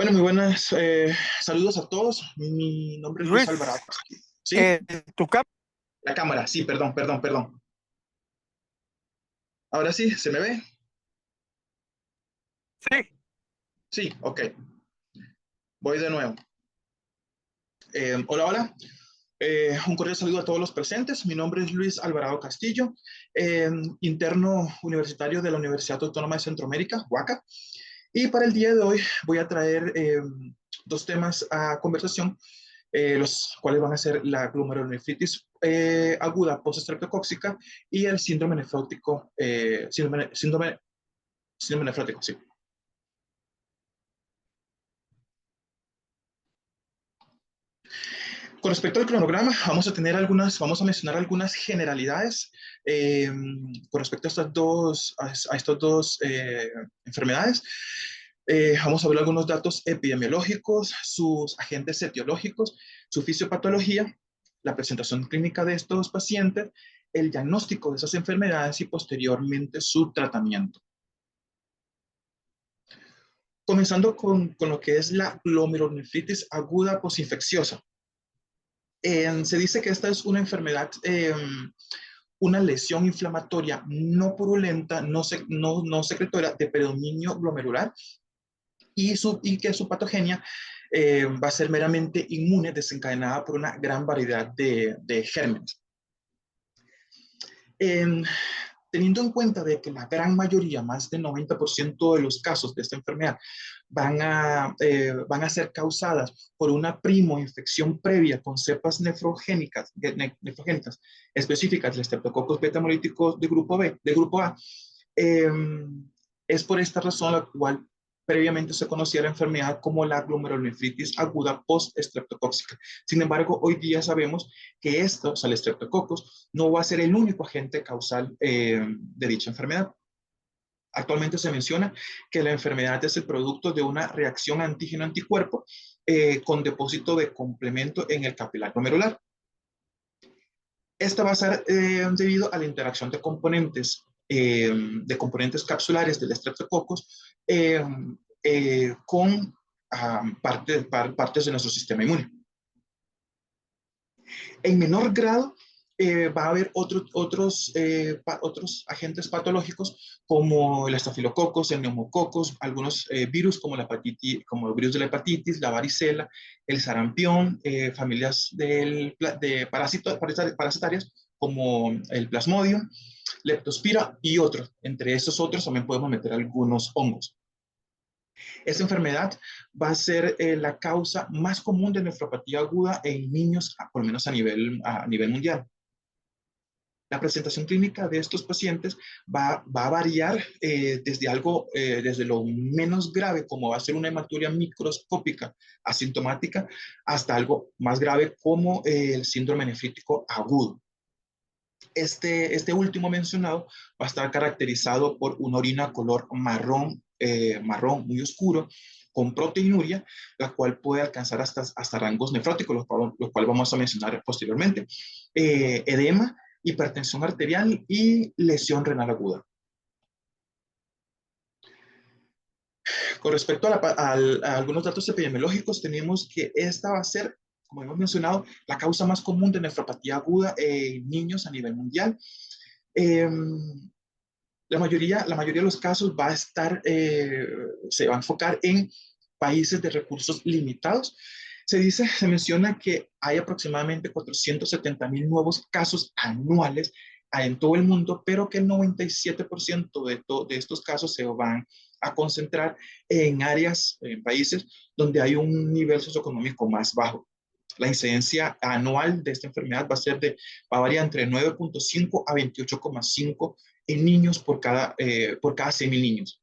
Bueno, muy buenas. Saludos a todos. Mi nombre es Luis Alvarado. Luis, ¿Sí? tu cámara. La cámara. Sí, perdón, perdón, perdón. Ahora sí, ¿se me ve? Sí, Sí, ok. Voy de nuevo. Hola, hola. Un cordial saludo a todos los presentes. Mi nombre es Luis Alvarado Castillo, interno universitario de la Universidad Autónoma de Centroamérica, UACA. Y para el día de hoy voy a traer dos temas a conversación, los cuales van a ser la glomerulonefritis aguda postestreptocóxica y el síndrome nefrótico, síndrome nefrótico, sí. Con respecto al cronograma, vamos a mencionar algunas generalidades eh, con respecto a estas dos enfermedades. Vamos a ver algunos datos epidemiológicos, sus agentes etiológicos, su fisiopatología, la presentación clínica de estos pacientes, el diagnóstico de esas enfermedades y posteriormente su tratamiento. Comenzando con lo que es la glomerulonefritis aguda posinfecciosa. Se dice que esta es una enfermedad, una lesión inflamatoria no purulenta, no secretora de predominio glomerular y que su patogenia va a ser meramente inmune, desencadenada por una gran variedad de gérmenes. Eh, Teniendo en cuenta de que la gran mayoría, más del 90% de los casos de esta enfermedad, van a ser causadas por una primoinfección previa con cepas nefrogénicas específicas del Streptococcus beta hemolíticos de grupo B, de grupo A. Eh, es por esta razón la cual previamente se conocía la enfermedad como la glomerulonefritis aguda post-estreptocóxica. Sin embargo, hoy día sabemos que esto, o sea, el estreptococcus, no va a ser el único agente causal de dicha enfermedad. Actualmente se menciona que la enfermedad es el producto de una reacción antígeno-anticuerpo con depósito de complemento en el capilar glomerular. Esta va a ser debido a la interacción de componentes capsulares del Streptococcus con partes de nuestro sistema inmune. En menor grado, va a haber otros agentes patológicos como el estafilococos, el neumococos, algunos virus como, como el virus de la hepatitis, la varicela, el sarampión, familias de parasitarias como el plasmodium, leptospira y otros. Entre estos otros también podemos meter algunos hongos. Esta enfermedad va a ser la causa más común de nefropatía aguda en niños, por lo menos a nivel mundial. La presentación clínica de estos pacientes va a variar desde lo menos grave, como va a ser una hematuria microscópica asintomática, hasta algo más grave como el síndrome nefrítico agudo. Este último mencionado va a estar caracterizado por una orina color marrón muy oscuro, con proteinuria, la cual puede alcanzar hasta rangos nefróticos, los cuales vamos a mencionar posteriormente, edema, hipertensión arterial y lesión renal aguda. Con respecto a algunos datos epidemiológicos, tenemos que esta va a ser, como hemos mencionado, la causa más común de nefropatía aguda en niños a nivel mundial. Eh, la mayoría de los casos se va a enfocar en países de recursos limitados. Se menciona que hay aproximadamente 470,000 nuevos casos anuales en todo el mundo, pero que el 97% de estos casos se van a concentrar en países donde hay un nivel socioeconómico más bajo. La incidencia anual de esta enfermedad va a variar entre 9,5 a 28,5 en niños por cada 100,000 niños.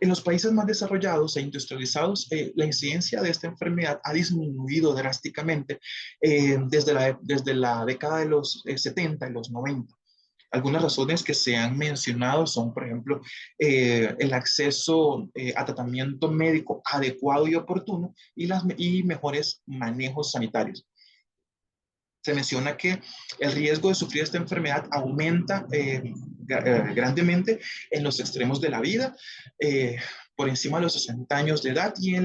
En los países más desarrollados e industrializados, la incidencia de esta enfermedad ha disminuido drásticamente desde la década de los 70 y los 90. Algunas razones que se han mencionado son, por ejemplo, el acceso a tratamiento médico adecuado y oportuno y mejores manejos sanitarios. Se menciona que el riesgo de sufrir esta enfermedad aumenta grandemente en los extremos de la vida, por encima de los 60 años de edad y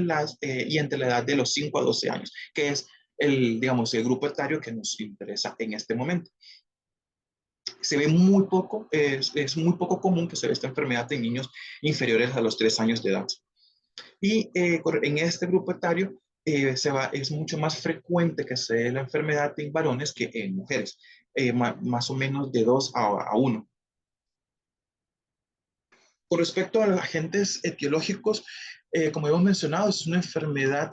entre la edad de los 5 a 12 años, que es digamos, el grupo etario que nos interesa en este momento. Se ve muy poco, es muy poco común que se vea esta enfermedad en niños inferiores a los 3 años de edad. Y en este grupo etario es mucho más frecuente que se dé la enfermedad en varones que en mujeres, más o menos de 2 a 1. Con respecto a los agentes etiológicos, como hemos mencionado, es una enfermedad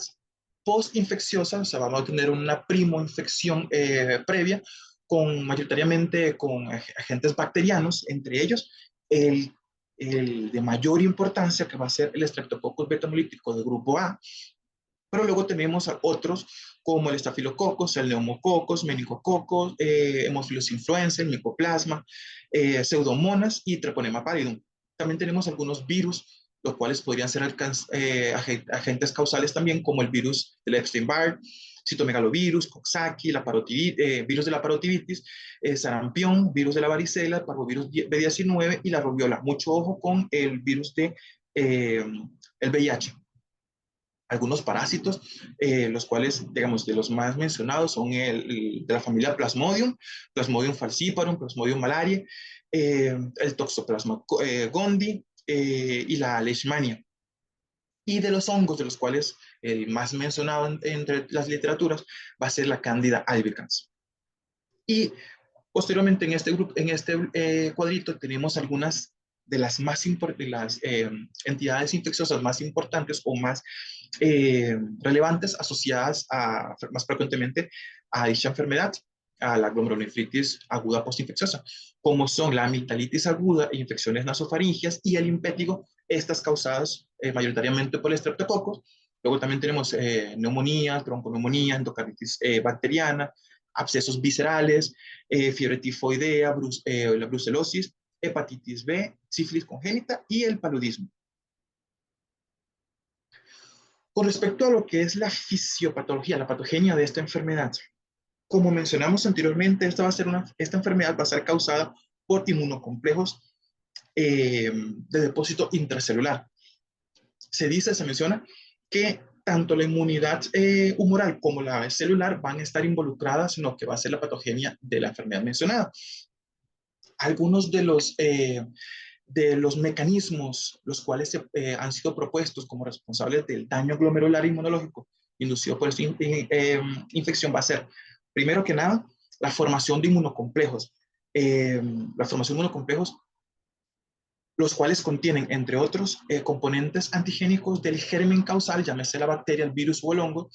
postinfecciosa, o sea, vamos a tener una primoinfección previa, mayoritariamente con agentes bacterianos, entre ellos el, el de mayor importancia, que va a ser el Streptococcus beta-hemolítico de grupo A, pero luego tenemos a otros como el estafilococos, el neumococos, meningococos, Haemophilus influenzae, el micoplasma, pseudomonas y treponema pallidum. También tenemos algunos virus, los cuales podrían ser agentes causales también, como el virus del Epstein-Barr, citomegalovirus, Coxsackie, virus de la parotiditis, sarampión, virus de la varicela, parvovirus B19 y la rubiola. Mucho ojo con el virus de el VIH. Algunos parásitos, los cuales, digamos, de los más mencionados son de la familia Plasmodium, Plasmodium falciparum, Plasmodium malariae, el Toxoplasma gondii y la Leishmania. Y de los hongos, de los cuales el más mencionado entre las literaturas va a ser la Candida albicans. Y posteriormente en este grupo, en este cuadrito tenemos algunas de las entidades infecciosas más importantes o más relevantes asociadas más frecuentemente a dicha enfermedad, a la glomerulonefritis aguda postinfecciosa, como son la amigdalitis aguda, infecciones nasofaringias y el impétigo, estas causadas mayoritariamente por el estreptococos. Luego también tenemos neumonías, bronconeumonía, endocarditis bacteriana, abscesos viscerales, fiebre tifoidea, la brucelosis, hepatitis B, sífilis congénita y el paludismo. Con respecto a lo que es la fisiopatología, la patogenia de esta enfermedad, como mencionamos anteriormente, esta enfermedad va a ser causada por inmunocomplejos de depósito intracelular. Se menciona que tanto la inmunidad humoral como la celular van a estar involucradas en lo que va a ser la patogenia de la enfermedad mencionada. Algunos de los mecanismos los cuales han sido propuestos como responsables del daño glomerular inmunológico inducido por esta infección va a ser, primero que nada, la formación de inmunocomplejos. La formación de inmunocomplejos, los cuales contienen, entre otros, componentes antigénicos del germen causal, llámese la bacteria, el virus o el hongo,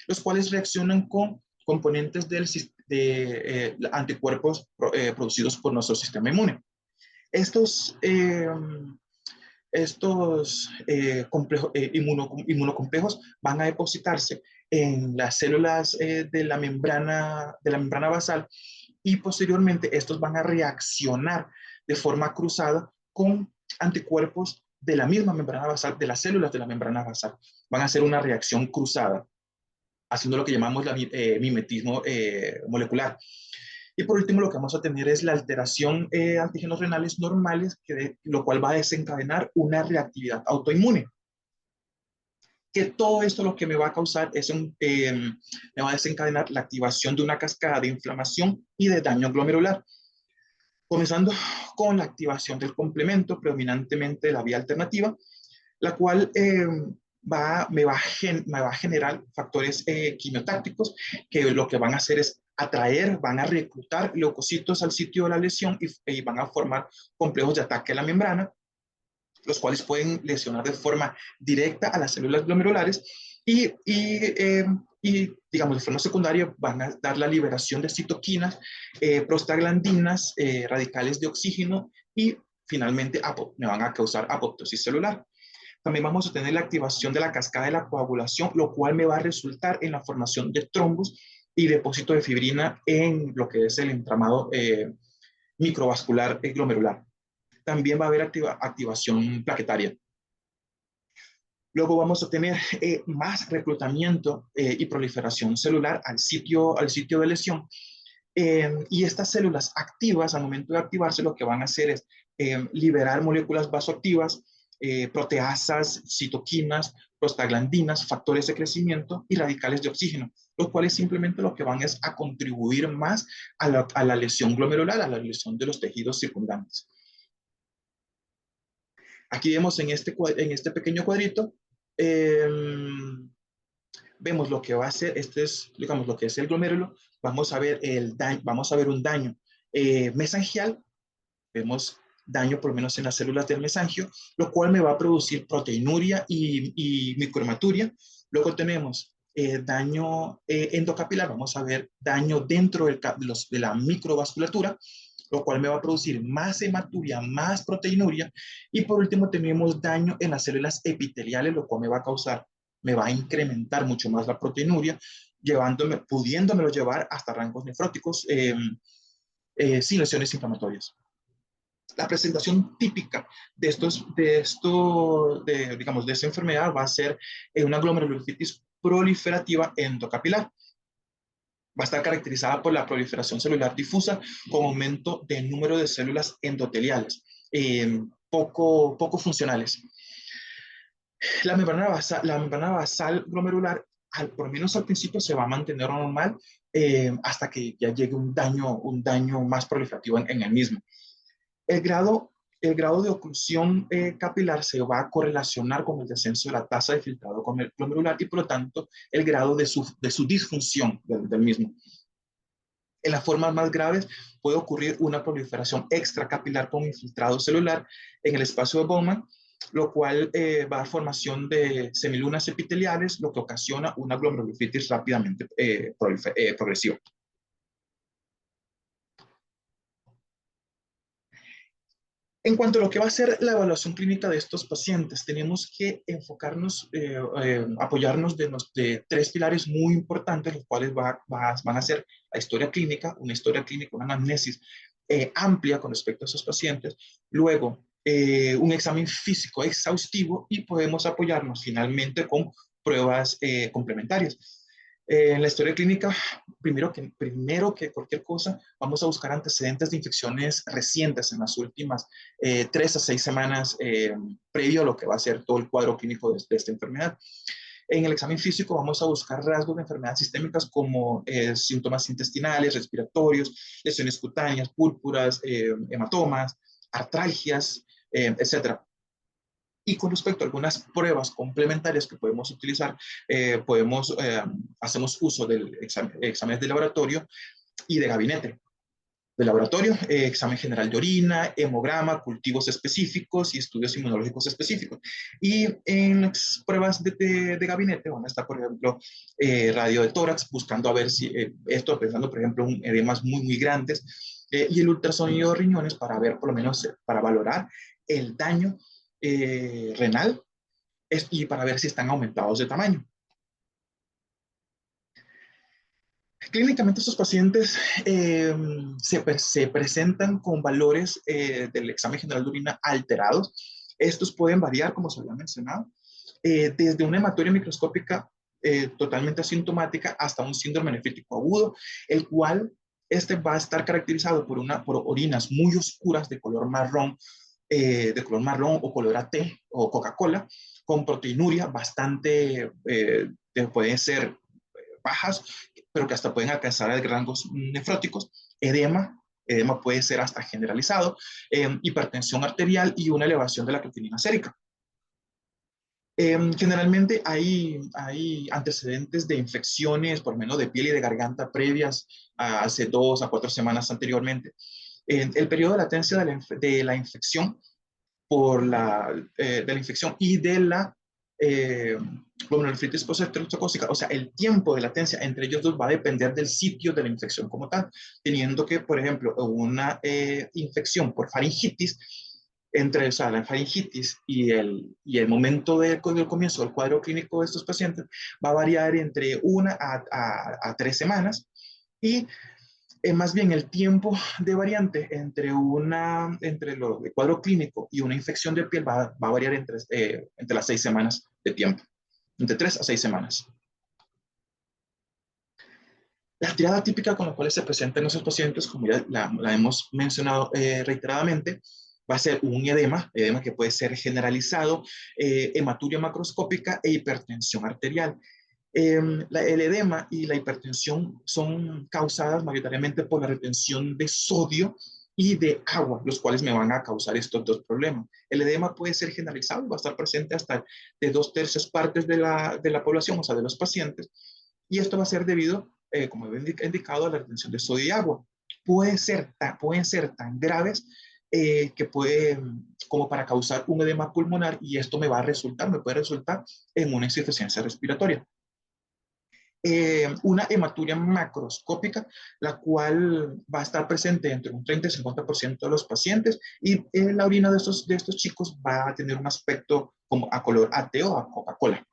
los cuales reaccionan con componentes de anticuerpos producidos por nuestro sistema inmune. Estos inmunocomplejos van a depositarse en las células de la membrana basal y posteriormente estos van a reaccionar de forma cruzada con anticuerpos de la misma membrana basal, de las células de la membrana basal. Van a hacer una reacción cruzada, haciendo lo que llamamos mimetismo molecular. Y por último, lo que vamos a tener es la alteración de antígenos renales normales, lo cual va a desencadenar una reactividad autoinmune. Que todo esto lo que me va a causar me va a desencadenar la activación de una cascada de inflamación y de daño glomerular. Comenzando con la activación del complemento, predominantemente la vía alternativa, la cual me va a generar factores quimiotácticos que lo que van a hacer es van a reclutar leucocitos al sitio de la lesión y van a formar complejos de ataque a la membrana, los cuales pueden lesionar de forma directa a las células glomerulares y digamos, de forma secundaria van a dar la liberación de citoquinas, prostaglandinas, radicales de oxígeno y finalmente me van a causar apoptosis celular. También vamos a tener la activación de la cascada de la coagulación, lo cual me va a resultar en la formación de trombos y depósito de fibrina en lo que es el entramado microvascular glomerular. También va a haber activación plaquetaria. Luego vamos a tener más reclutamiento y proliferación celular al sitio de lesión. Y estas células activas, al momento de activarse, lo que van a hacer es liberar moléculas vasoactivas, proteasas, citoquinas, prostaglandinas, factores de crecimiento y radicales de oxígeno, los cuales simplemente lo que van es a contribuir más a la lesión glomerular, a la lesión de los tejidos circundantes. Aquí vemos en este pequeño cuadrito, eh, vemos lo que va a ser, este es, digamos, lo que es el glomérulo, vamos a ver el daño, vamos a ver un daño mesangial, vemos daño por lo menos en las células del mesangio, lo cual me va a producir proteinuria y microhematuria. Luego tenemos daño endocapilar, vamos a ver daño dentro de la microvasculatura, lo cual me va a producir más hematuria, más proteinuria. Y por último tenemos daño en las células epiteliales, lo cual me va a incrementar mucho más la proteinuria, pudiéndomelo llevar hasta rangos nefróticos sin lesiones inflamatorias. La presentación típica digamos, de esta enfermedad va a ser una glomerulonephritis proliferativa endocapilar. Va a estar caracterizada por la proliferación celular difusa con aumento del número de células endoteliales, poco funcionales. La membrana basal glomerular, por lo menos al principio, se va a mantener normal hasta que ya llegue un daño más proliferativo en el mismo. El grado de oclusión capilar se va a correlacionar con el descenso de la tasa de filtrado glomerular y por lo tanto el grado de su disfunción del mismo. En las formas más graves puede ocurrir una proliferación extracapilar con infiltrado celular en el espacio de Bowman, lo cual va a dar formación de semilunas epiteliales, lo que ocasiona una glomerulonefritis rápidamente progresiva. En cuanto a lo que va a ser la evaluación clínica de estos pacientes, tenemos que enfocarnos, apoyarnos de tres pilares muy importantes, los cuales van a ser la historia clínica, una anamnesis amplia con respecto a esos pacientes, luego un examen físico exhaustivo y podemos apoyarnos finalmente con pruebas complementarias. En la historia clínica, primero que cualquier cosa, vamos a buscar antecedentes de infecciones recientes en las últimas 3 a 6 semanas previo a lo que va a ser todo el cuadro clínico de esta enfermedad. En el examen físico vamos a buscar rasgos de enfermedades sistémicas como síntomas intestinales, respiratorios, lesiones cutáneas, púrpuras, hematomas, artralgias, etc. Y con respecto a algunas pruebas complementarias que podemos utilizar, hacemos uso de exámenes de laboratorio y de gabinete. De laboratorio, examen general de orina, hemograma, cultivos específicos y estudios inmunológicos específicos. Y en las pruebas de gabinete van a estar, por ejemplo, radio de tórax, buscando a ver si esto, pensando, por ejemplo, en edemas muy grandes, y el ultrasonido de riñones para ver, por lo menos, para valorar el daño renal y para ver si están aumentados de tamaño. Clínicamente estos pacientes se presentan con valores del examen general de orina alterados. Estos pueden variar, como se había mencionado, desde una hematuria microscópica totalmente asintomática hasta un síndrome nefrítico agudo, el cual va a estar caracterizado por orinas muy oscuras de color marrón o color té o Coca-Cola, con proteinuria bastante, pueden ser bajas, pero que hasta pueden alcanzar rangos nefróticos, edema puede ser hasta generalizado, hipertensión arterial y una elevación de la creatinina sérica. Generalmente hay antecedentes de infecciones, por lo menos de piel y de garganta, previas a hace 2 a 4 semanas anteriormente. El periodo de latencia de la infección de la infección y de la glomerulonefritis postestreptocócica, o sea, el tiempo de latencia entre ellos dos va a depender del sitio de la infección como tal, teniendo que, por ejemplo, una infección por faringitis, o sea, la faringitis y el momento del comienzo del cuadro clínico de estos pacientes va a variar entre 1 a 3 semanas y más bien el tiempo de variante entre el cuadro clínico y una infección de piel va a variar entre las 6 semanas de tiempo, entre 3 a 6 semanas. La tirada típica con la cual se presentan esos pacientes, como ya la hemos mencionado reiteradamente, va a ser un edema que puede ser generalizado, hematuria macroscópica e hipertensión arterial. El edema y la hipertensión son causadas mayoritariamente por la retención de sodio y de agua, los cuales me van a causar estos dos problemas. El edema puede ser generalizado y va a estar presente hasta de 2/3 partes de la población, o sea, de los pacientes, y esto va a ser debido, como he indicado, a la retención de sodio y agua. Pueden ser tan graves que puede, como para causar un edema pulmonar, y esto me puede resultar en una insuficiencia respiratoria. Una hematuria macroscópica, la cual va a estar presente entre un 30 y 50% de los pacientes, y la orina de estos chicos va a tener un aspecto como a color ateo a Coca-Cola.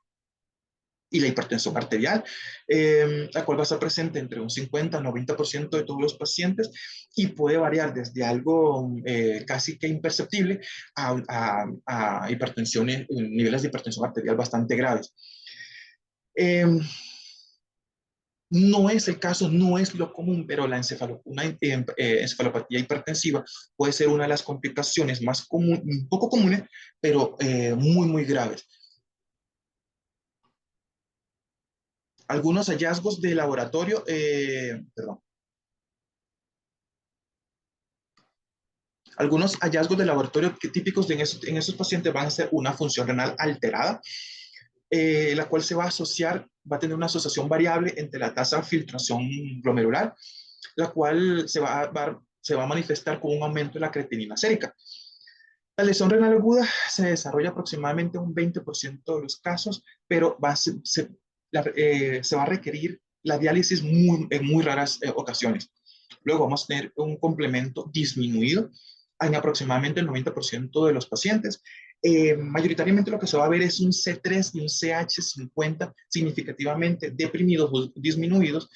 Y la hipertensión arterial, la cual va a estar presente entre un 50 y 90% de todos los pacientes, y puede variar desde algo casi que imperceptible a hipertensiones, niveles de hipertensión arterial bastante graves. No es el caso, no es lo común, pero una encefalopatía hipertensiva puede ser una de las complicaciones más poco comunes, pero muy, muy graves. Algunos hallazgos de laboratorio, perdón, algunos hallazgos de laboratorio típicos en esos pacientes van a ser una función renal alterada, la cual se va a asociar, va a tener una asociación variable entre la tasa de filtración glomerular, la cual se va a manifestar con un aumento de la creatinina sérica. La lesión renal aguda se desarrolla aproximadamente un 20% de los casos, pero se va a requerir la diálisis en muy raras ocasiones. Luego vamos a tener un complemento disminuido en aproximadamente el 90% de los pacientes. Mayoritariamente lo que se va a ver es un C3 y un CH50 significativamente deprimidos o disminuidos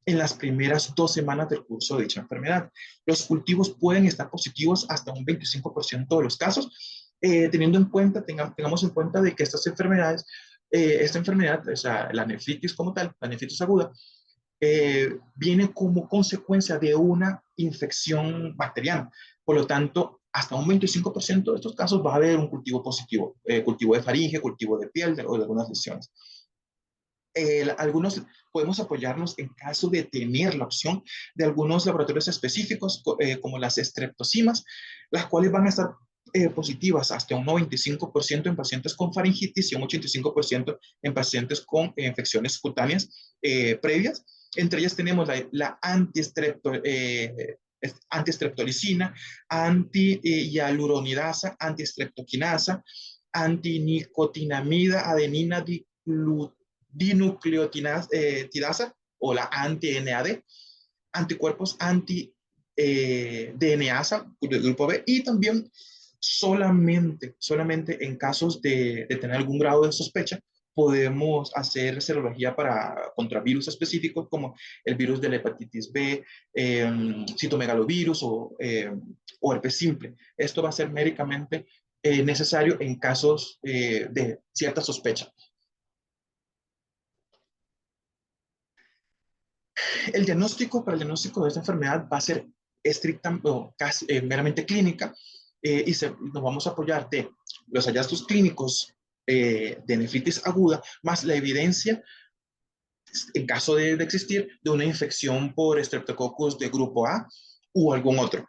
en las primeras 2 semanas del curso de dicha enfermedad. Los cultivos pueden estar positivos hasta un 25% de los casos, teniendo en cuenta, tengamos en cuenta de que estas enfermedades, esta enfermedad, o sea, la nefritis como tal, la nefritis aguda, viene como consecuencia de una infección bacteriana. Por lo tanto, hasta un 25% de estos casos va a haber un cultivo positivo, cultivo de faringe, cultivo de piel o de algunas lesiones. Algunos podemos apoyarnos en caso de tener la opción de algunos laboratorios específicos, como las estreptocimas, las cuales van a estar positivas hasta un 95% en pacientes con faringitis y un 85% en pacientes con infecciones cutáneas previas. Entre ellas tenemos la antiestreptolicina, anti-hialuronidasa, antiestreptoquinasa, antinicotinamida, adenina dinucleotidasa o la anti-NAD, anticuerpos anti-DNAsa del grupo B, y también solamente en casos de tener algún grado de sospecha, podemos hacer serología contra virus específicos como el virus de la hepatitis B, citomegalovirus o herpes simple. Esto va a ser médicamente necesario en casos de cierta sospecha. Para el diagnóstico de esta enfermedad va a ser estricta o casi, meramente clínica, y nos vamos a apoyar de los hallazgos clínicos de nefritis aguda, más la evidencia, en caso de existir, de una infección por Streptococcus de grupo A u algún otro.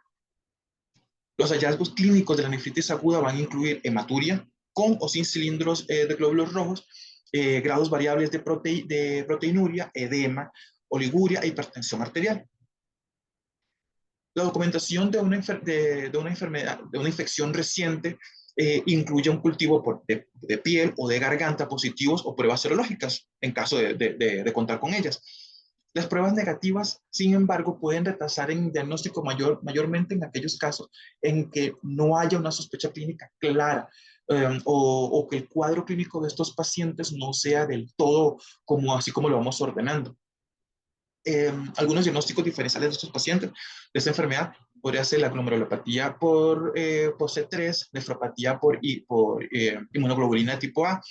Los hallazgos clínicos de la nefritis aguda van a incluir hematuria con o sin cilindros de glóbulos rojos, grados variables de proteinuria, edema, oliguria e hipertensión arterial. La documentación de una enfermedad, de una infección reciente, incluye un cultivo de piel o de garganta positivos o pruebas serológicas, en caso de contar con ellas. Las pruebas negativas, sin embargo, pueden retrasar en diagnóstico mayormente en aquellos casos en que no haya una sospecha clínica clara, o que el cuadro clínico de estos pacientes no sea del todo así como lo vamos ordenando. Algunos diagnósticos diferenciales de estos pacientes de esta enfermedad podría ser la glomerulopatía por C3, nefropatía por inmunoglobulina de tipo A,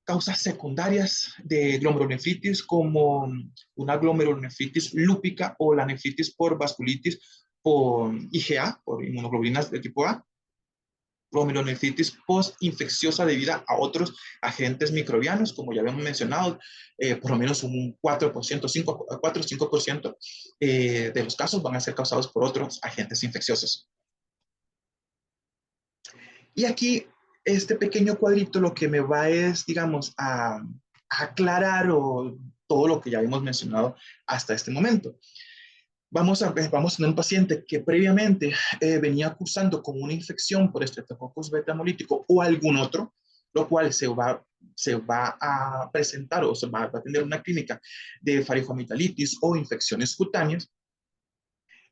causas secundarias de glomerulonefritis como una glomerulonefritis lúpica o la nefritis por vasculitis por IgA, por inmunoglobulinas de tipo A, glomerulonefritis postinfecciosa debida a otros agentes microbianos, como ya habíamos mencionado, por lo menos un 4%, 4 o 5% de los casos van a ser causados por otros agentes infecciosos. Y aquí, este pequeño cuadrito lo que me va es, digamos, a aclarar todo lo que ya hemos mencionado hasta este momento. Vamos a tener un paciente que previamente venía cursando con una infección por Streptococcus beta hemolítico o algún otro, lo cual se va a presentar o se va a tener una clínica de faringoamigdalitis o infecciones cutáneas.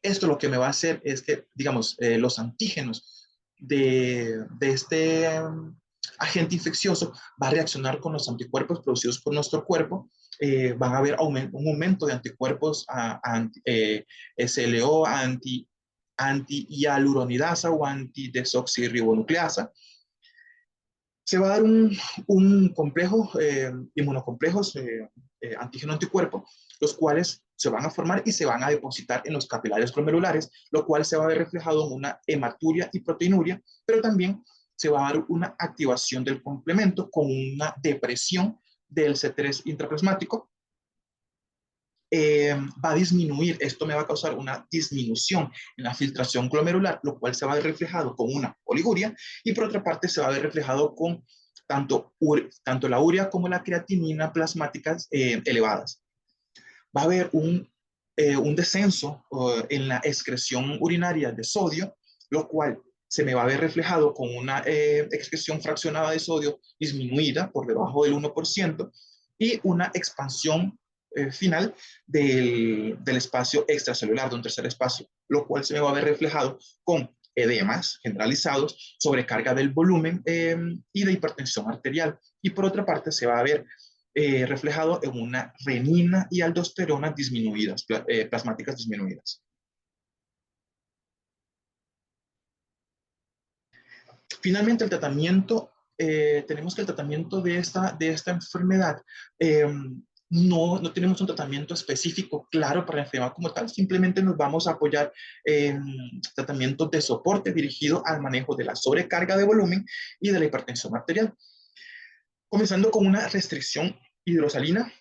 Esto lo que me va a hacer es que, digamos, los antígenos de este agente infeccioso va a reaccionar con los anticuerpos producidos por nuestro cuerpo. Van a haber un aumento de anticuerpos SLO, anti-hialuronidasa o antidesoxirribonucleasa. Se va a dar un complejo, inmunocomplejos, antígeno-anticuerpo, los cuales se van a formar y se van a depositar en los capilares glomerulares, lo cual se va a ver reflejado en una hematuria y proteinuria, pero también se va a dar una activación del complemento con una depresión del C3 intraplasmático. Va a disminuir, esto me va a causar una disminución en la filtración glomerular, lo cual se va a ver reflejado con una oliguria, y por otra parte se va a ver reflejado con tanto la urea como la creatinina plasmáticas elevadas. Va a haber un descenso en la excreción urinaria de sodio, lo cual se me va a ver reflejado con una excreción fraccionada de sodio disminuida por debajo del 1% y una expansión final del espacio extracelular, de un tercer espacio, lo cual se me va a ver reflejado con edemas generalizados, sobrecarga del volumen y de hipertensión arterial. Y por otra parte se va a ver reflejado en una renina y aldosterona disminuidas, plasmáticas disminuidas. Finalmente, el tratamiento, tenemos que el tratamiento de esta enfermedad, no tenemos un tratamiento específico claro para la enfermedad como tal, simplemente nos vamos a apoyar en tratamientos de soporte dirigido al manejo de la sobrecarga de volumen y de la hipertensión arterial. Comenzando con una restricción hidrosalina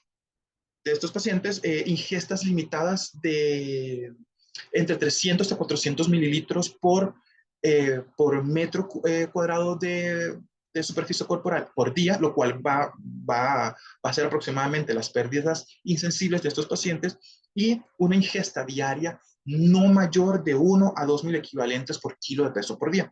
de estos pacientes, ingestas limitadas de entre 300 a 400 mililitros por metro cuadrado de superficie corporal por día, lo cual va a ser aproximadamente las pérdidas insensibles de estos pacientes, y una ingesta diaria no mayor de 1 a 2 mil equivalentes por kilo de peso por día.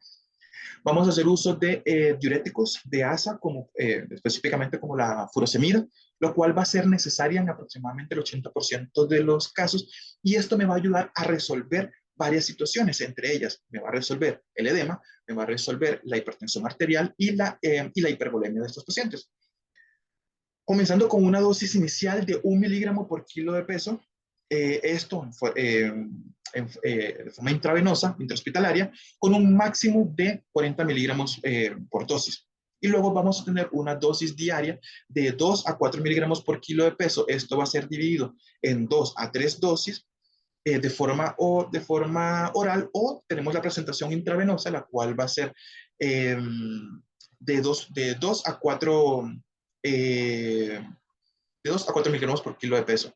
Vamos a hacer uso de diuréticos de ASA, específicamente como la furosemida, lo cual va a ser necesaria en aproximadamente el 80% de los casos, y esto me va a ayudar a resolver varias situaciones, entre ellas me va a resolver el edema, me va a resolver la hipertensión arterial y la hipervolemia de estos pacientes. Comenzando con una dosis inicial de 1 miligramo por kilo de peso, esto de forma intravenosa, intrahospitalaria, con un máximo de 40 miligramos por dosis. Y luego vamos a tener una dosis diaria de 2 a 4 miligramos por kilo de peso. Esto va a ser dividido en 2 a 3 dosis de forma oral, o tenemos la presentación intravenosa, la cual va a ser de 2 a 4 miligramos por kilo de peso.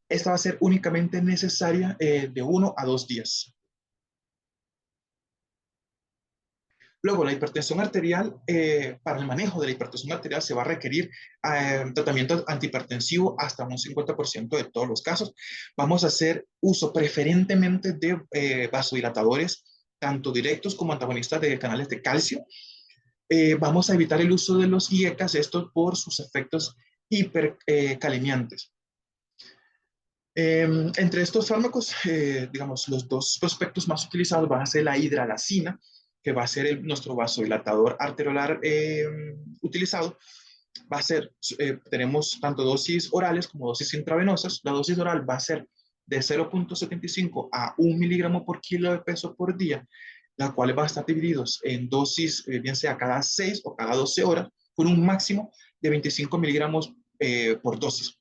Esta va a ser únicamente necesaria de 1 a 2 días. Luego, la hipertensión arterial, para el manejo de la hipertensión arterial se va a requerir tratamiento antihipertensivo hasta un 50% de todos los casos. Vamos a hacer uso preferentemente de vasodilatadores, tanto directos como antagonistas de canales de calcio. Vamos a evitar el uso de los IECAs, esto por sus efectos hipercalemiantes. Entre estos fármacos, digamos, los dos prospectos más utilizados van a ser la hidralazina, que va a ser nuestro vasodilatador arteriolar utilizado. Va a ser, tenemos tanto dosis orales como dosis intravenosas. La dosis oral va a ser de 0.75 a 1 miligramo por kilo de peso por día, la cual va a estar divididos en dosis, bien sea cada 6 o cada 12 horas, con un máximo de 25 miligramos por dosis.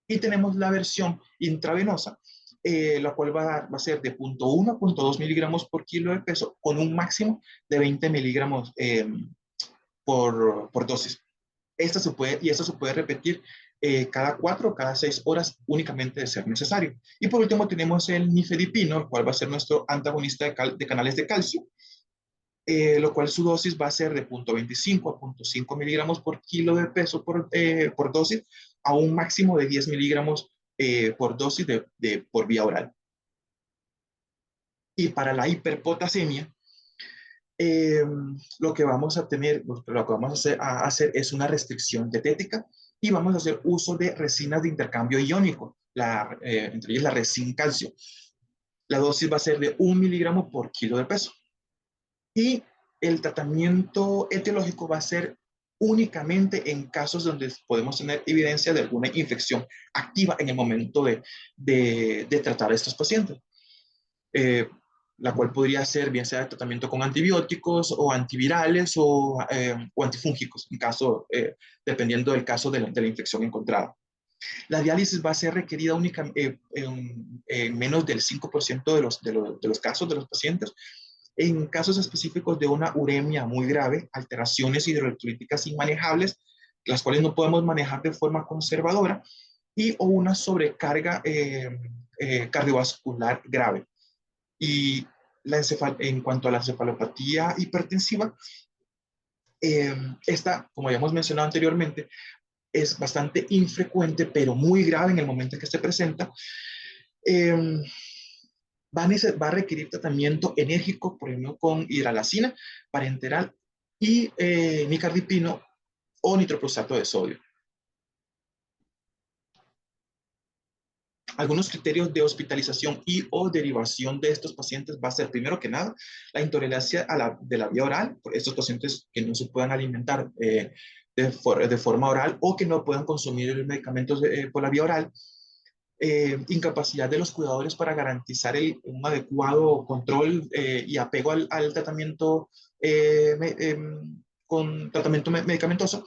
Y tenemos la versión intravenosa, la cual va a ser de 0,1 a 0,2 miligramos por kilo de peso, con un máximo de 20 miligramos por dosis. Esto se puede repetir cada 4 o cada 6 horas únicamente de ser necesario. Y por último tenemos el nifedipino, el cual va a ser nuestro antagonista de canales de calcio, lo cual su dosis va a ser de 0,25 a 0,5 miligramos por kilo de peso por dosis, a un máximo de 10 miligramos por dosis por vía oral. Y para la hiperpotasemia, eh, lo que vamos a tener, lo que vamos a hacer es una restricción dietética y vamos a hacer uso de resinas de intercambio iónico, entre ellas la resin calcio. La dosis va a ser de 1 miligramo por kilo de peso. Y el tratamiento etiológico va a ser únicamente en casos donde podemos tener evidencia de alguna infección activa en el momento de tratar a estos pacientes. La cual podría ser bien sea tratamiento con antibióticos o antivirales o antifúngicos, dependiendo del caso de la infección encontrada. La diálisis va a ser requerida únicamente en menos del 5% de los casos de los pacientes. En casos específicos de una uremia muy grave, alteraciones hidroelectrolíticas inmanejables, las cuales no podemos manejar de forma conservadora, o una sobrecarga cardiovascular grave. Y en cuanto a la encefalopatía hipertensiva, esta, como habíamos mencionado anteriormente, es bastante infrecuente, pero muy grave en el momento en que se presenta. Va a requerir tratamiento enérgico, por ejemplo, con hidralacina, parenteral y nicardipino o nitroprusato de sodio. Algunos criterios de hospitalización y o derivación de estos pacientes va a ser, primero que nada, la intolerancia de la vía oral, por estos pacientes que no se puedan alimentar de forma oral o que no puedan consumir medicamentos por la vía oral. Incapacidad de los cuidadores para garantizar un adecuado control y apego al tratamiento con tratamiento medicamentoso.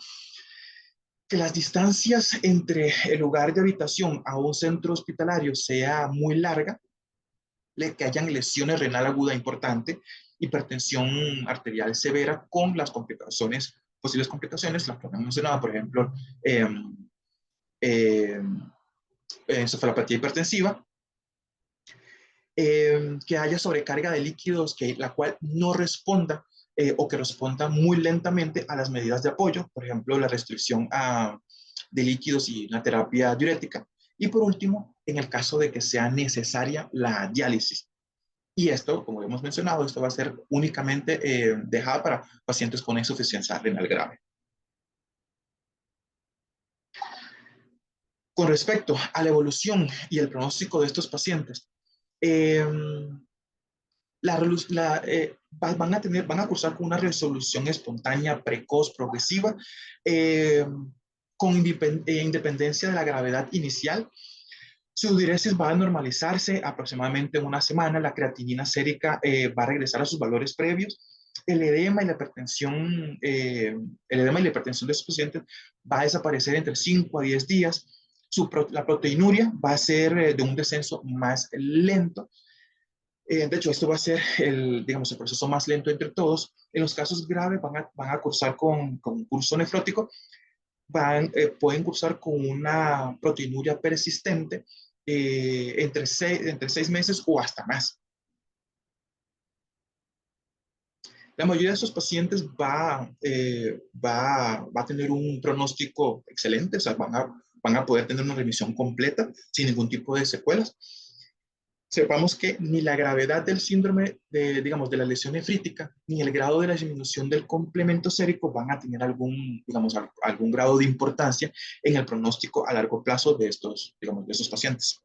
Que las distancias entre el lugar de habitación a un centro hospitalario sea muy larga, que hayan lesiones renal aguda importante, hipertensión arterial severa con las complicaciones, posibles complicaciones, las que hemos mencionado, por ejemplo, encefalopatía hipertensiva, que haya sobrecarga de líquidos, la cual no responda o que responda muy lentamente a las medidas de apoyo, por ejemplo, la restricción de líquidos y una terapia diurética. Y por último, en el caso de que sea necesaria la diálisis. Y esto, como hemos mencionado, esto va a ser únicamente dejado para pacientes con insuficiencia renal grave. Con respecto a la evolución y el pronóstico de estos pacientes, van a cursar con una resolución espontánea, precoz, progresiva, con independencia de la gravedad inicial. Su diuresis va a normalizarse aproximadamente en una semana, la creatinina sérica va a regresar a sus valores previos, el edema y la hipertensión de estos pacientes va a desaparecer entre 5 a 10 días. La proteinuria va a ser de un descenso más lento. De hecho, esto va a ser el proceso más lento entre todos. En los casos graves van a cursar con curso nefrótico, pueden cursar con una proteinuria persistente entre 6 meses o hasta más. La mayoría de estos pacientes va a tener un pronóstico excelente, o sea, van a poder tener una remisión completa sin ningún tipo de secuelas. Sepamos que ni la gravedad del síndrome de la lesión nefrítica, ni el grado de la disminución del complemento sérico van a tener algún grado de importancia en el pronóstico a largo plazo de estos pacientes.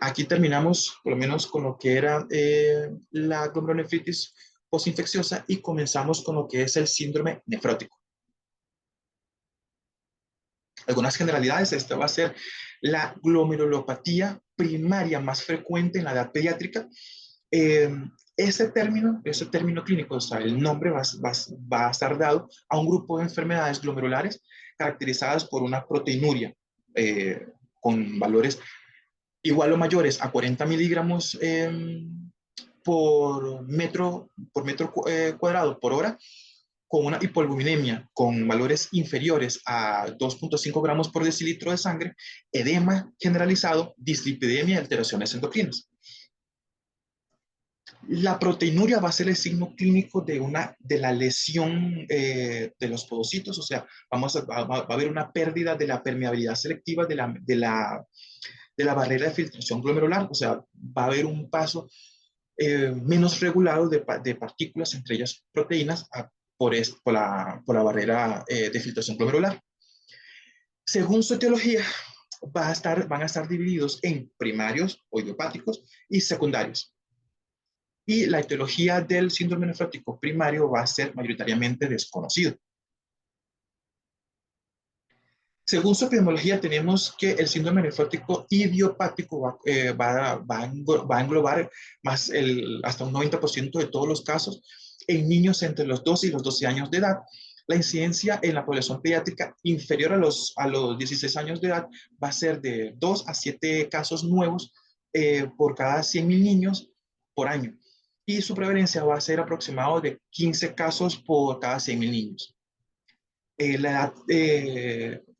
Aquí terminamos, por lo menos, con lo que era la glomerulonefritis postinfecciosa y comenzamos con lo que es el síndrome nefrótico. Algunas generalidades, esta va a ser la glomerulopatía primaria más frecuente en la edad pediátrica. Ese término clínico, o sea, el nombre va a estar dado a un grupo de enfermedades glomerulares caracterizadas por una proteinuria con valores igual o mayores a 40 miligramos por metro cuadrado por hora, con una hipoalbuminemia con valores inferiores a 2.5 gramos por decilitro de sangre, edema generalizado, dislipidemia y alteraciones endocrinas. La proteinuria va a ser el signo clínico de la lesión de los podocitos, o sea, va a haber una pérdida de la permeabilidad selectiva de la barrera de filtración glomerular, o sea, va a haber un paso menos regulado de partículas, entre ellas proteínas, por la barrera de filtración glomerular. Según su etiología, van a estar divididos en primarios o idiopáticos y secundarios. Y la etiología del síndrome nefrótico primario va a ser mayoritariamente desconocido. Según su epidemiología, tenemos que el síndrome nefrótico idiopático va a englobar hasta un 90% de todos los casos en niños entre los 12 y los 12 años de edad. La incidencia en la población pediátrica inferior a los 16 años de edad va a ser de 2 a 7 casos nuevos por cada 100.000 niños por año. Y su prevalencia va a ser aproximado de 15 casos por cada 100.000 niños. La edad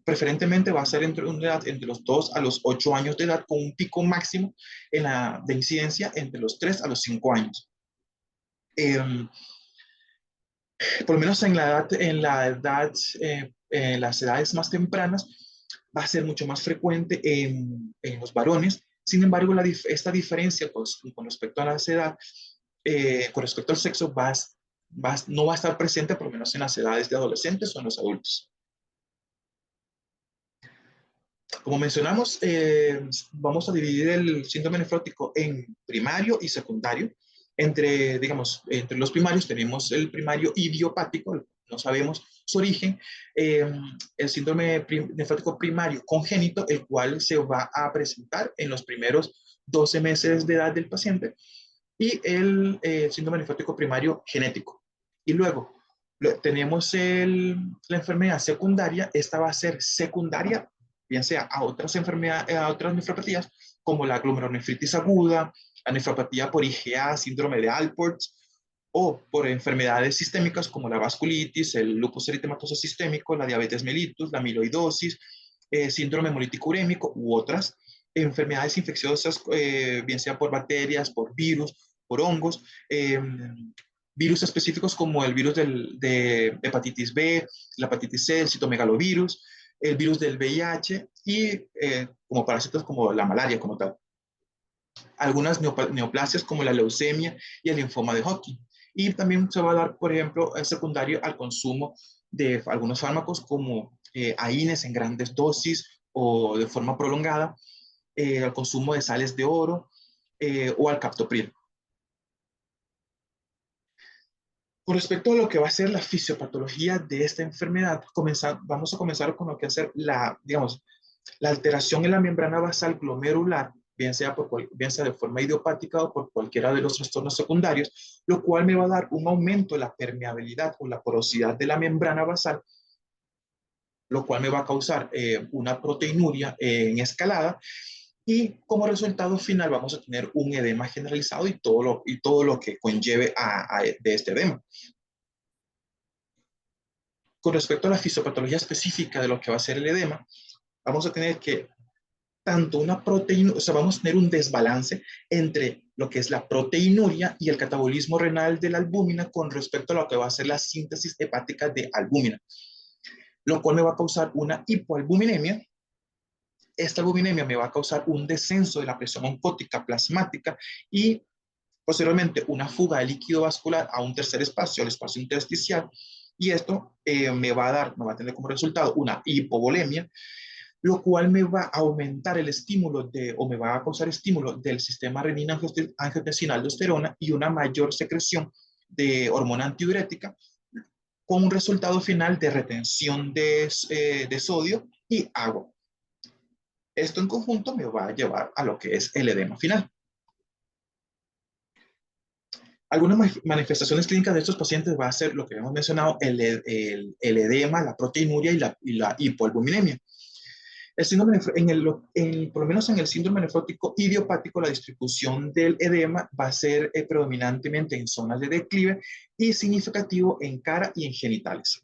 preferentemente va a ser entre una edad entre los 2 a los 8 años de edad, con un pico máximo de incidencia entre los 3 a los 5 años. Por lo menos en las edades más tempranas, va a ser mucho más frecuente en los varones. Sin embargo, esta diferencia con respecto a la edad, con respecto al sexo, no va a estar presente por lo menos en las edades de adolescentes o en los adultos. Como mencionamos, vamos a dividir el síndrome nefrótico en primario y secundario. Entre los primarios tenemos el primario idiopático, no sabemos su origen, el síndrome nefrótico primario congénito, el cual se va a presentar en los primeros 12 meses de edad del paciente, y el síndrome nefrótico primario genético. Y luego tenemos la enfermedad secundaria. Esta va a ser secundaria, bien sea a otras enfermedades, a otras nefropatías, como la glomerulonefritis aguda, la nefropatía por IgA, síndrome de Alport, o por enfermedades sistémicas como la vasculitis, el lupus eritematoso sistémico, la diabetes mellitus, la amiloidosis, síndrome hemolítico urémico u otras enfermedades infecciosas, bien sea por bacterias, por virus, por hongos, virus específicos como el virus de hepatitis B, la hepatitis C, el citomegalovirus, el virus del VIH y como parásitos como la malaria como tal. Algunas neoplasias como la leucemia y el linfoma de Hodgkin. Y también se va a dar, por ejemplo, secundario al consumo de algunos fármacos como AINES en grandes dosis o de forma prolongada, al consumo de sales de oro o al captopril. Con respecto a lo que va a ser la fisiopatología de esta enfermedad, vamos a comenzar con lo que va a ser la alteración en la membrana basal glomerular, bien sea de forma idiopática o por cualquiera de los trastornos secundarios, lo cual me va a dar un aumento de la permeabilidad o la porosidad de la membrana basal, lo cual me va a causar una proteinuria en escalada, y como resultado final vamos a tener un edema generalizado y todo lo que conlleve de este edema. Con respecto a la fisiopatología específica de lo que va a ser el edema, vamos a tener que tanto una proteína, o sea, vamos a tener un desbalance entre lo que es la proteinuria y el catabolismo renal de la albúmina con respecto a lo que va a ser la síntesis hepática de albúmina, lo cual me va a causar una hipoalbuminemia. Esta albuminemia me va a causar un descenso de la presión oncótica plasmática y posteriormente una fuga de líquido vascular a un tercer espacio, el espacio intersticial, y esto me va a tener como resultado una hipovolemia, lo cual me va a aumentar el estímulo o me va a causar estímulo del sistema renina-angiotensina-aldosterona y una mayor secreción de hormona antidiurética, con un resultado final de retención de sodio y agua. Esto en conjunto me va a llevar a lo que es el edema final. Algunas manifestaciones clínicas de estos pacientes va a ser lo que hemos mencionado, el edema, la proteinuria y la hipoalbuminemia. El síndrome por lo menos en el síndrome nefrótico idiopático, la distribución del edema va a ser predominantemente en zonas de declive y significativo en cara y en genitales.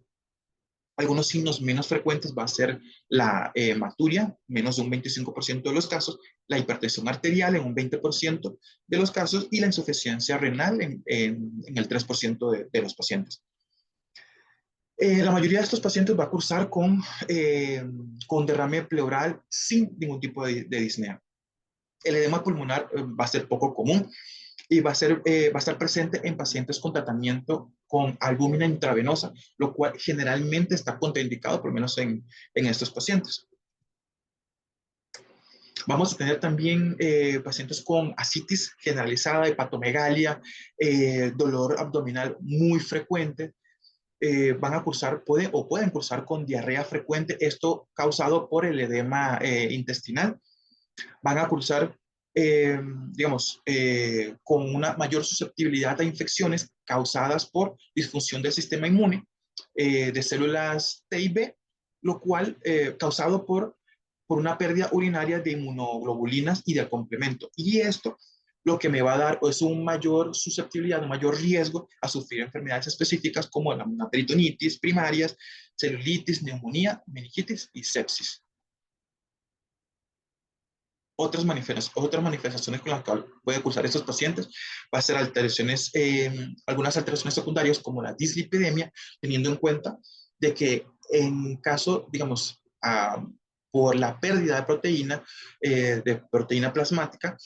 Algunos signos menos frecuentes va a ser la hematuria, menos de un 25% de los casos, la hipertensión arterial en un 20% de los casos y la insuficiencia renal en el 3% de los pacientes. La mayoría de estos pacientes va a cursar con derrame pleural sin ningún tipo de disnea. El edema pulmonar va a ser poco común y va a estar presente en pacientes con tratamiento con albúmina intravenosa, lo cual generalmente está contraindicado, por lo menos en estos pacientes. Vamos a tener también pacientes con ascitis generalizada, hepatomegalia, dolor abdominal muy frecuente. Van a cursar, pueden cursar con diarrea frecuente, esto causado por el edema intestinal. Van a cursar, eh, digamos, con una mayor susceptibilidad a infecciones causadas por disfunción del sistema inmune de células T y B, lo cual causado por una pérdida urinaria de inmunoglobulinas y de complemento. Y esto lo que me va a dar es una mayor susceptibilidad, un mayor riesgo a sufrir enfermedades específicas como la peritonitis primarias, celulitis, neumonía, meningitis y sepsis. Otras manifestaciones con las que puede cursar estos pacientes va a ser algunas alteraciones secundarias como la dislipidemia, teniendo en cuenta de que en caso, digamos, por la pérdida de proteína plasmática,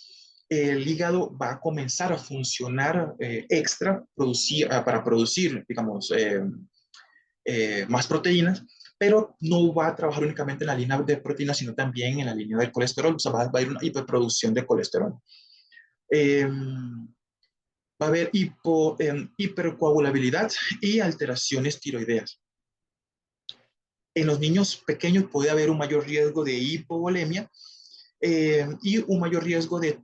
el hígado va a comenzar a funcionar para producir, digamos, más proteínas, pero no va a trabajar únicamente en la línea de proteínas, sino también en la línea del colesterol. O sea, va a haber una hiperproducción de colesterol. Eh, Va a haber hipercoagulabilidad y alteraciones tiroideas. En los niños pequeños puede haber un mayor riesgo de hipovolemia y un mayor riesgo de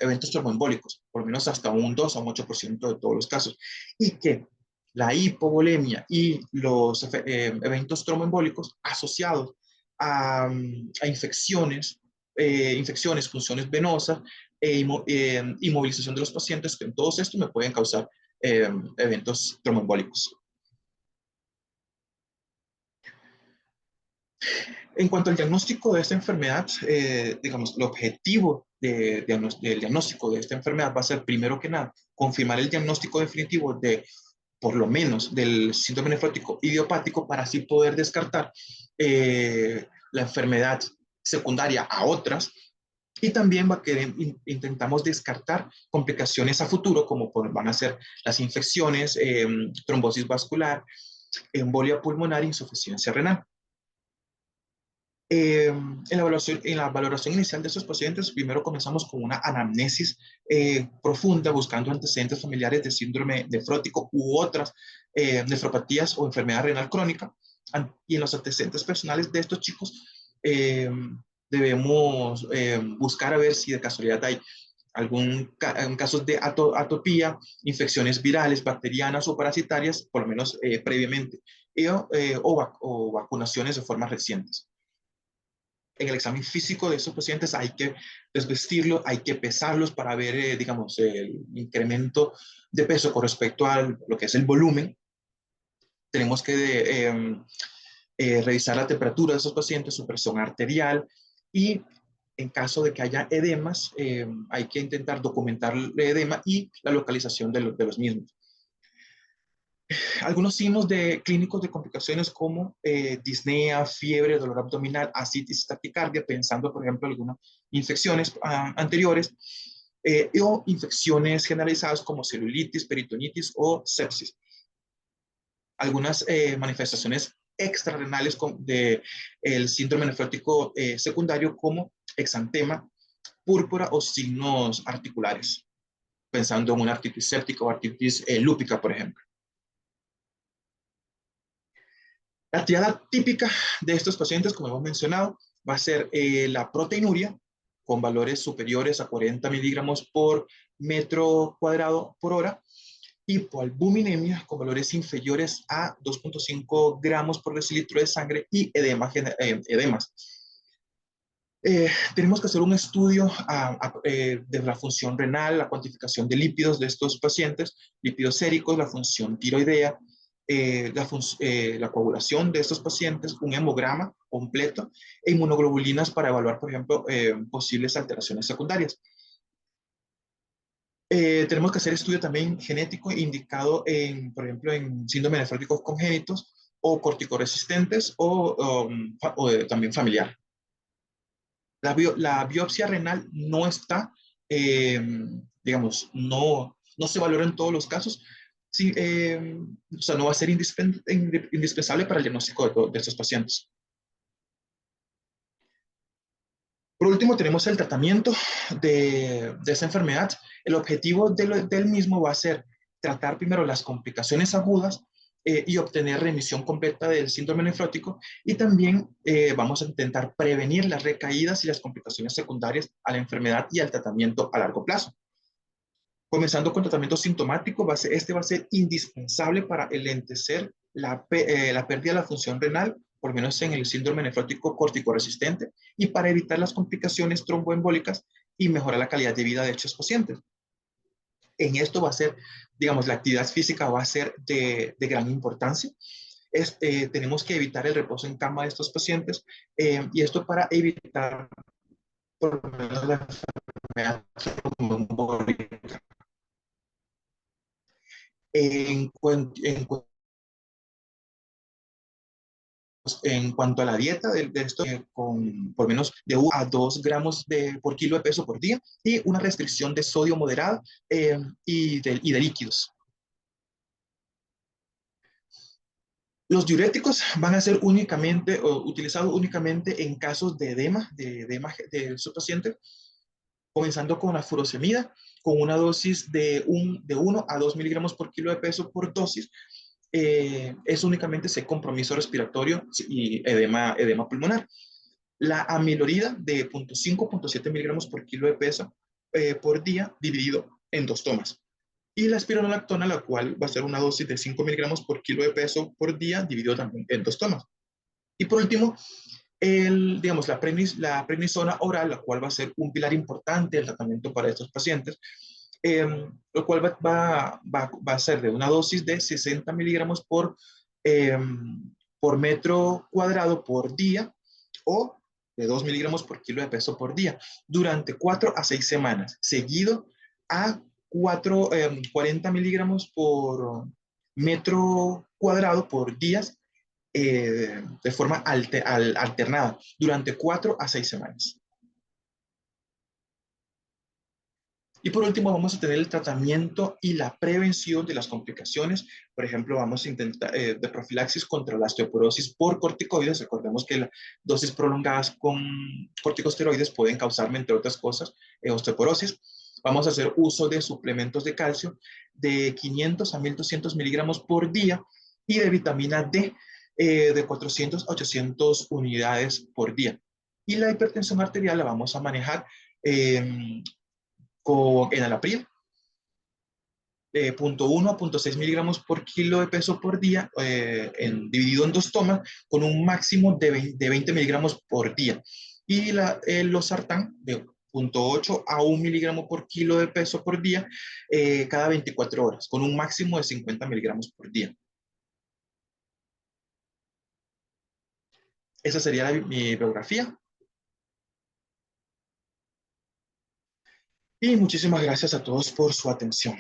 eventos tromboembólicos, por lo menos hasta un 2 a un 8% de todos los casos. Y que la hipovolemia y los eventos tromboembólicos asociados a infecciones, funciones venosas, inmovilización de los pacientes, que en todos estos me pueden causar eventos tromboembólicos. En cuanto al diagnóstico de esta enfermedad, digamos, el objetivo del diagnóstico de esta enfermedad va a ser, primero que nada, confirmar el diagnóstico definitivo por lo menos, del síndrome nefrótico idiopático para así poder descartar la enfermedad secundaria a otras. Y también intentamos descartar complicaciones a futuro, como van a ser las infecciones, trombosis vascular, embolia pulmonar, insuficiencia renal. En la valoración inicial de estos pacientes, primero comenzamos con una anamnesis profunda, buscando antecedentes familiares de síndrome nefrótico u otras nefropatías o enfermedad renal crónica. Y en los antecedentes personales de estos chicos, debemos buscar a ver si de casualidad hay casos de atopía, infecciones virales, bacterianas o parasitarias, por lo menos previamente, o vacunaciones de formas recientes. En el examen físico de estos pacientes hay que desvestirlos, hay que pesarlos para ver, digamos, el incremento de peso con respecto a lo que es el volumen. Tenemos que revisar la temperatura de esos pacientes, su presión arterial y en caso de que haya edemas, hay que intentar documentar el edema y la localización de los mismos. Algunos signos clínicos de complicaciones como disnea, fiebre, dolor abdominal, ascitis, taquicardia, pensando, por ejemplo, algunas infecciones anteriores o infecciones generalizadas como celulitis, peritonitis o sepsis. Algunas manifestaciones extrarrenales del síndrome nefrótico secundario como exantema, púrpura o signos articulares, pensando en una artritis séptica o artritis lúpica, por ejemplo. La triada típica de estos pacientes, como hemos mencionado, va a ser la proteinuria, con valores superiores a 40 miligramos por metro cuadrado por hora, hipoalbuminemia con valores inferiores a 2.5 gramos por decilitro de sangre y edemas. Tenemos que hacer un estudio de la función renal, la cuantificación de lípidos de estos pacientes, lípidos séricos, la función tiroidea, la coagulación de estos pacientes, un hemograma completo e inmunoglobulinas para evaluar, por ejemplo, posibles alteraciones secundarias. Tenemos que hacer estudio también genético indicado, por ejemplo, en síndrome nefróticos congénitos o corticoresistentes o también familiar. La biopsia renal no está, eh, digamos, no se valora en todos los casos. Sí, o sea, no va a ser indispensable para el diagnóstico de estos pacientes. Por último, tenemos el tratamiento de esa enfermedad. El objetivo del mismo va a ser tratar primero las complicaciones agudas y obtener remisión completa del síndrome nefrótico, y también vamos a intentar prevenir las recaídas y las complicaciones secundarias a la enfermedad y al tratamiento a largo plazo. Comenzando con tratamiento sintomático, este va a ser indispensable para enlentecer la pérdida de la función renal, por lo menos en el síndrome nefrótico corticoresistente, y para evitar las complicaciones tromboembólicas y mejorar la calidad de vida de estos pacientes. En esto va a ser, digamos, la actividad física va a ser de gran importancia. Tenemos que evitar el reposo en cama de estos pacientes, y esto para evitar por lo menos la enfermedad tromboembólica. En, en, en cuanto a la dieta de esto, con por menos de 1 a 2 gramos por kilo de peso por día, y una restricción de sodio moderada y de líquidos. Los diuréticos van a ser utilizados únicamente en casos de su paciente, comenzando con la furosemida, con una dosis de 1 a 2 miligramos por kilo de peso por dosis. Es únicamente ese compromiso respiratorio y edema pulmonar. La amilorida de 0.5-0.7 miligramos por kilo de peso por día, dividido en 2 tomas. Y la espironolactona, la cual va a ser una dosis de 5 miligramos por kilo de peso por día, dividido también en 2 tomas. Y por último, digamos, la prednisona oral, la cual va a ser un pilar importante del tratamiento para estos pacientes, lo cual va a ser de una dosis de 60 miligramos por metro cuadrado por día, o de 2 miligramos por kilo de peso por día, durante 4 a 6 semanas, seguido a 40 miligramos por metro cuadrado por días, de forma alternada, durante 4 a 6 semanas. Y por último, vamos a tener el tratamiento y la prevención de las complicaciones. Por ejemplo, vamos a intentar de profilaxis contra la osteoporosis por corticoides. Recordemos que las dosis prolongadas con corticosteroides pueden causar, entre otras cosas, osteoporosis. Vamos a hacer uso de suplementos de calcio de 500 a 1200 miligramos por día, y de vitamina D de 400 a 800 unidades por día. Y la hipertensión arterial la vamos a manejar con enalapril, 0.1 a 0.6 miligramos por kilo de peso por día, dividido en 2 tomas, con un máximo de 20 miligramos por día. Y losartán, de 0.8 a 1 miligramo por kilo de peso por día, cada 24 horas, con un máximo de 50 miligramos por día. Esa sería mi biografía. Y muchísimas gracias a todos por su atención.